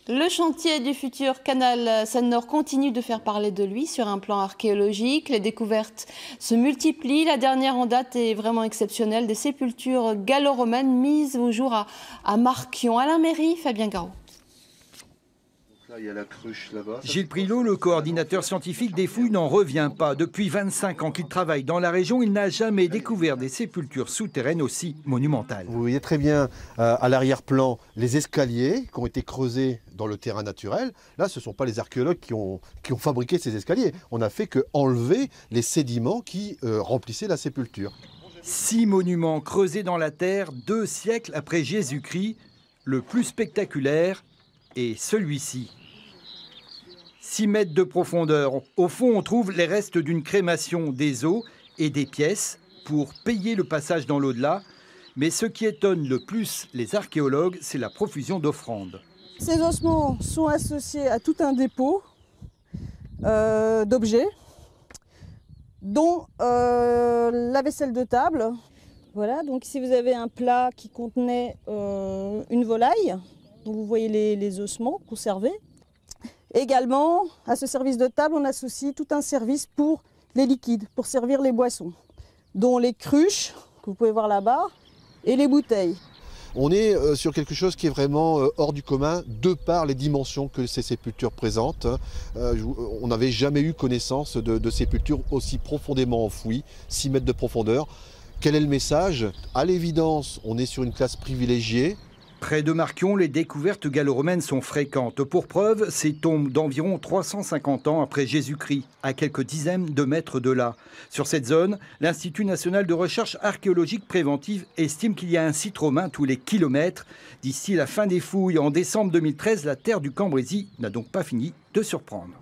Le chantier du futur canal Seine-Nord continue de faire parler de lui sur un plan archéologique. Les découvertes se multiplient. La dernière en date est vraiment exceptionnelle. Des sépultures gallo-romaines mises au jour à Marquion. À la mairie, Fabien Garot. Là, il y a la cruche là-bas. Gilles Prilot, le coordinateur scientifique des fouilles, n'en revient pas. Depuis 25 ans qu'il travaille dans la région, il n'a jamais découvert des sépultures souterraines aussi monumentales. Vous voyez très bien à l'arrière-plan les escaliers qui ont été creusés dans le terrain naturel. Là, ce ne sont pas les archéologues qui ont fabriqué ces escaliers. On n'a fait qu'enlever les sédiments qui remplissaient la sépulture. 6 monuments creusés dans la terre 2 siècles après Jésus-Christ. Le plus spectaculaire est celui-ci. 6 mètres de profondeur. Au fond, on trouve les restes d'une crémation des os et des pièces pour payer le passage dans l'au-delà. Mais ce qui étonne le plus les archéologues, c'est la profusion d'offrandes. Ces ossements sont associés à tout un dépôt d'objets, dont la vaisselle de table. Voilà, donc ici vous avez un plat qui contenait une volaille, donc vous voyez les ossements conservés. Également, à ce service de table, on associe tout un service pour les liquides, pour servir les boissons, dont les cruches, que vous pouvez voir là-bas, et les bouteilles. On est sur quelque chose qui est vraiment hors du commun, de par les dimensions que ces sépultures présentent. On n'avait jamais eu connaissance de sépultures aussi profondément enfouies, 6 mètres de profondeur. Quel est le message? À l'évidence, on est sur une classe privilégiée. Près de Marquion, les découvertes gallo-romaines sont fréquentes. Pour preuve, ces tombes d'environ 350 ans après Jésus-Christ, à quelques dizaines de mètres de là. Sur cette zone, l'Institut national de recherche archéologique préventive estime qu'il y a un site romain tous les kilomètres. D'ici la fin des fouilles, en décembre 2013, la terre du Cambrésis n'a donc pas fini de surprendre.